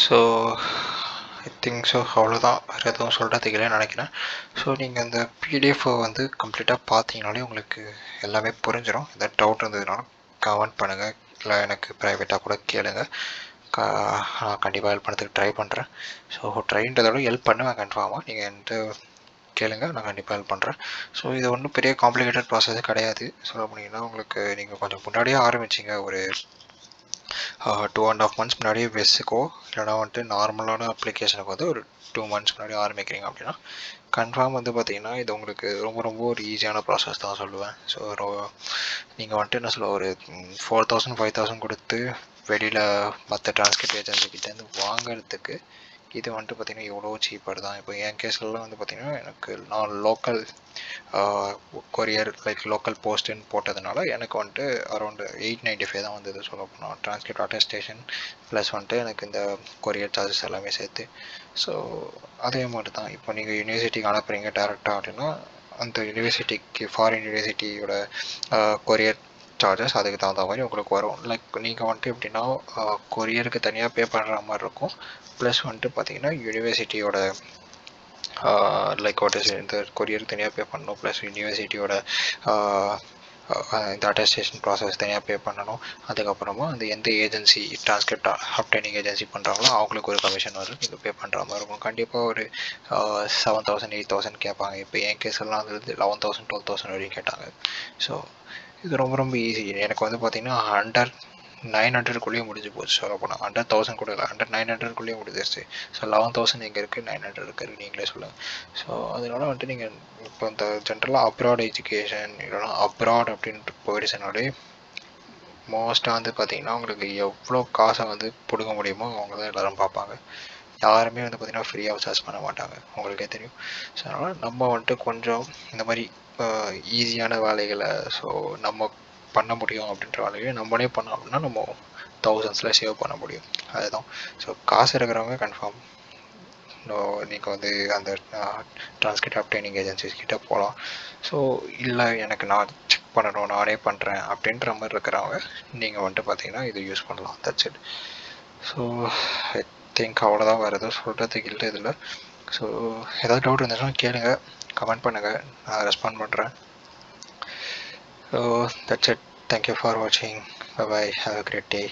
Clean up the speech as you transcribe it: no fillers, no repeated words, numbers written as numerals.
So I think so அவ்வளோதான், வேறு எதுவும் சொல்கிறதுக்கு இல்லைன்னு நினைக்கிறேன். ஸோ நீங்கள் அந்த பிடிஎஃபை வந்து கம்ப்ளீட்டாக பார்த்தீங்கனாலே உங்களுக்கு எல்லாமே புரிஞ்சிடும். எதாவது டவுட் இருந்ததுனாலும் கமெண்ட் பண்ணுங்கள், இல்லை எனக்கு ப்ரைவேட்டாக கூட கேளுங்க. நான் கண்டிப்பாக ஹெல்ப் பண்ணுறதுக்கு ட்ரை பண்ணுறேன். ஸோ ட்ரைன்றதோட ஹெல்ப் பண்ணுவேன் கன்ஃபார்மாக. நீங்கள் என்கிட்ட கேளுங்க, நான் கண்டிப்பாக ஹெல்ப் பண்ணுறேன். ஸோ இது ஒன்றும் பெரிய காம்ப்ளிகேட்டட் ப்ராசஸே கிடையாது. சொல்ல போனீங்கன்னா உங்களுக்கு நீங்கள் கொஞ்சம் முன்னாடியே ஆரம்பிச்சிங்க, ஒரு 2.5 months முன்னாடியே வெஸ்ஸுக்கோ இல்லைனா வந்துட்டு நார்மலான அப்ளிகேஷனுக்கு வந்து ஒரு 2 months முன்னாடி ஆரம்பிக்கிறீங்க அப்படின்னா கன்ஃபார்ம் வந்து பார்த்தீங்கன்னா இது உங்களுக்கு ரொம்ப ரொம்ப ஒரு ஈஸியான ப்ராசஸ் தான் சொல்லுவேன். ஸோ நீங்கள் வந்துட்டு என்ன சொல்ல, ஒரு 4,000 5,000 கொடுத்து வெளியில் மற்ற டிரான்ஸ்கிரிப்ட் ஏஜென்சிக்கிட்டேருந்து வாங்குறதுக்கு இது வந்துட்டு பார்த்திங்கன்னா எவ்வளோ சீப்பர் தான். இப்போ என் கேஸ்லலாம் வந்து பார்த்திங்கன்னா எனக்கு நான் லோக்கல் கொரியர் லைக் லோக்கல் போஸ்ட்டுன்னு போட்டதுனால எனக்கு வந்துட்டு அரௌண்டு 895 தான் வந்தது சொல்ல போனால், டிரான்ஸ்கிரிப்ட் அட்டஸ்டேஷன் ப்ளஸ் வந்துட்டு எனக்கு இந்த கொரியர் சார்ஜஸ் எல்லாமே சேர்த்து. ஸோ அதே மாதிரி தான் இப்போ நீங்கள் யூனிவர்சிட்டிக்கு அனுப்புகிறீங்க டேரெக்டாக அப்படின்னா அந்த யூனிவர்சிட்டிக்கு ஃபாரின் யூனிவர்சிட்டியோட கொரியர் சார்ஜஸ் அதுக்கு தகுந்த மாதிரி உங்களுக்கு வரும். லைக் நீங்கள் வந்துட்டு எப்படின்னா கொரியருக்கு தனியாக பே பண்ணுற மாதிரி இருக்கும். ப்ளஸ் வந்துட்டு பார்த்தீங்கன்னா யூனிவர்சிட்டியோட லைக் வாட் இஸ் இந்த கொரியருக்கு தனியாக பே பண்ணணும், ப்ளஸ் யூனிவர்சிட்டியோட இந்த அட்டஸ்டேஷன் ப்ராசஸ் தனியாக பே பண்ணணும். அதுக்கப்புறமா அந்த எந்த ஏஜென்சி டிரான்ஸ்கிரிப்ட் அப்டைனிங் ஏஜென்சி பண்ணுறாங்களோ அவங்களுக்கு ஒரு கமிஷன் வரும், நீங்கள் பே பண்ணுற மாதிரி இருக்கும். கண்டிப்பாக ஒரு 7,000 8,000 கேட்பாங்க. இப்போ என் கேஸ்லாம் வந்து 11,000 12,000 வரைக்கும் கேட்டாங்க. ஸோ இது ரொம்ப ரொம்ப ஈஸி. எனக்கு வந்து பார்த்திங்கன்னா அண்டர் 900 முடிஞ்சு போச்சு சொல்ல போனால். அண்டர் 1000 கூட இல்லை, அண்டர் 900 முடிஞ்சிருச்சு. ஸோ 11,000 எங்கே இருக்குது, 900 இருக்குது, நீங்களே சொல்லுங்கள். ஸோ அதனால வந்துட்டு நீங்கள் இப்போ இந்த ஜென்ரலாக அப்ராட் எஜுகேஷன் இல்லைனா அப்ராட் அப்படின்ட்டு போயிடுச்சுனாலே மோஸ்ட்டாக வந்து பார்த்திங்கன்னா உங்களுக்கு எவ்வளோ காசை வந்து பிடுங்க முடியுமோ அவங்க தான் எல்லோரும் பார்ப்பாங்க. யாருமே வந்து பார்த்திங்கன்னா ஃப்ரீயாக சார்ஜ் பண்ண மாட்டாங்க, உங்களுக்கே தெரியும். ஸோ அதனால் நம்ம வந்துட்டு கொஞ்சம் இந்த மாதிரி ஈஸியான வேலைகளை ஸோ நம்ம பண்ண முடியும் அப்படின்ற வேலையை நம்மளே பண்ணோம் அப்படின்னா நம்ம தௌசண்ட்ஸில் சேவ் பண்ண முடியும். அதுதான். ஸோ காசு இருக்கிறவங்க கன்ஃபார்ம் நீங்கள் வந்து அந்த டிரான்ஸ்கிரிப்ட் அப்டைனிங் ஏஜென்சிஸ் கிட்டே போகலாம். ஸோ இல்லை எனக்கு நான் செக் பண்ணணும் நானே பண்ணுறேன் அப்படின்ற மாதிரி இருக்கிறவங்க நீங்கள் வந்துட்டு பார்த்தீங்கன்னா இது யூஸ் பண்ணலாம். That's it. So I think அவ்வளோதான், வேறு எதுவும் சொல்கிறதுக்கு இல்லை இதில். ஸோ ஏதாவது டவுட் இருந்துச்சுன்னா கேளுங்க, கமெண்ட் பண்ணுங்கள், நான் ரெஸ்பாண்ட் பண்ணுறேன். So that's it. Thank you for watching. Bye bye. Have a great day.